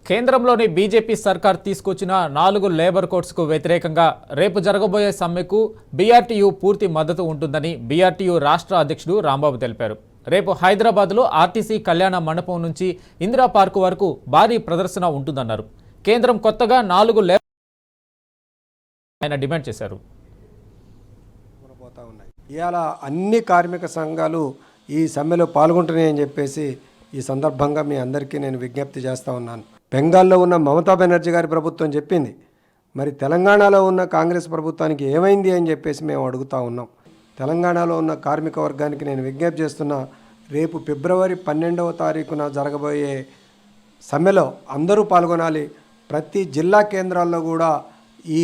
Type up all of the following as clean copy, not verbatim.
కేంద్రంలోని బీజేపీ సర్కార్ తీసుకొచ్చిన 4 లేబర్ కోడ్స్కు వ్యతిరేకంగా రేపు జరగబోయే సమ్మెకు బీఆర్టీయూ పూర్తి మద్దతు ఉంటుందని బీఆర్టీయూ రాష్ట్ర అధ్యక్షుడు రాంబాబు తెలిపారు. రేపు హైదరాబాద్లో ఆర్టీసీ కళ్యాణ మండపం నుంచి ఇందిరా పార్కు వరకు భారీ ప్రదర్శన ఉంటుందన్నారు. కేంద్రం కొత్తగా 4 లేబర్ ఆయన డిమాండ్ చేశారు. ఇవాళ అన్ని కార్మిక సంఘాలు ఈ సమ్మెలో పాల్గొంటున్నాయని చెప్పేసి ఈ సందర్భంగా మీ అందరికీ నేను విజ్ఞప్తి చేస్తూ ఉన్నాను. బెంగాల్లో ఉన్న మమతా బెనర్జీ గారి ప్రభుత్వం చెప్పింది, మరి తెలంగాణలో ఉన్న కాంగ్రెస్ ప్రభుత్వానికి ఏమైంది అని చెప్పేసి మేము అడుగుతూ ఉన్నాం. తెలంగాణలో ఉన్న కార్మిక వర్గానికి నేను విజ్ఞప్తి చేస్తున్నా, రేపు ఫిబ్రవరి 12వ తారీఖున జరగబోయే సమ్మెలో అందరూ పాల్గొనాలి. ప్రతి జిల్లా కేంద్రాల్లో కూడా ఈ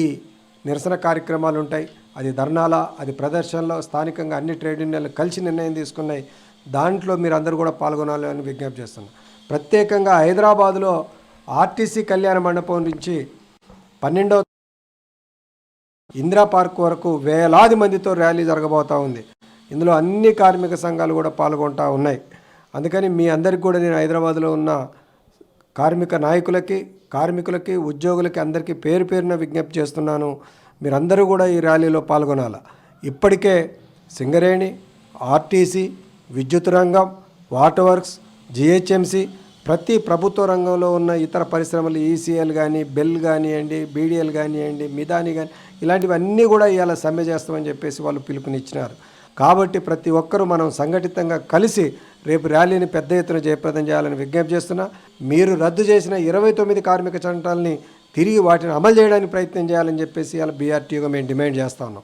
నిరసన కార్యక్రమాలు ఉంటాయి. అది ధర్నాల, అది ప్రదర్శనలో స్థానికంగా అన్ని ట్రేడ్ యూనియన్లు కలిసి నిర్ణయం తీసుకున్నాయి. దాంట్లో మీరు అందరూ కూడా పాల్గొనాలి అని విజ్ఞప్తి చేస్తున్నాం. ప్రత్యేకంగా హైదరాబాదులో ఆర్టీసీ కళ్యాణ మండపం నుంచి 12వ ఇందిరా పార్క్ వరకు వేలాది మందితో ర్యాలీ జరగబోతూ ఉంది. ఇందులో అన్ని కార్మిక సంఘాలు కూడా పాల్గొంటూ ఉన్నాయి. అందుకని మీ అందరికీ కూడా నేను హైదరాబాద్లో ఉన్న కార్మిక నాయకులకి, కార్మికులకి, ఉద్యోగులకి అందరికీ పేరు పేరున విజ్ఞప్తి చేస్తున్నాను. మీరందరూ కూడా ఈ ర్యాలీలో పాల్గొనాలి. ఇప్పటికే సింగరేణి, ఆర్టీసీ, విద్యుత్ రంగం, వాటర్ వర్క్స్, జిహెచ్ఎంసి, ప్రతి ప్రభుత్వ రంగంలో ఉన్న ఇతర పరిశ్రమలు ఈసీఎల్ కానీ, బెల్ కానివ్వండి, బీడీఎల్ కానివ్వండి, మిదాని కానీ, ఇలాంటివన్నీ కూడా ఇవాళ సమ్మె చేస్తామని చెప్పేసి వాళ్ళు పిలుపునిచ్చినారు. కాబట్టి ప్రతి ఒక్కరూ మనం సంఘటితంగా కలిసి రేపు ర్యాలీని పెద్ద ఎత్తున జయప్రదం చేయాలని విజ్ఞప్తి చేస్తున్నా. మీరు రద్దు చేసిన 29 కార్మిక చట్టాలని తిరిగి వాటిని అమలు చేయడానికి ప్రయత్నం చేయాలని చెప్పేసి ఇలా బీఆర్టీయూగా మేము డిమాండ్ చేస్తా ఉన్నాం.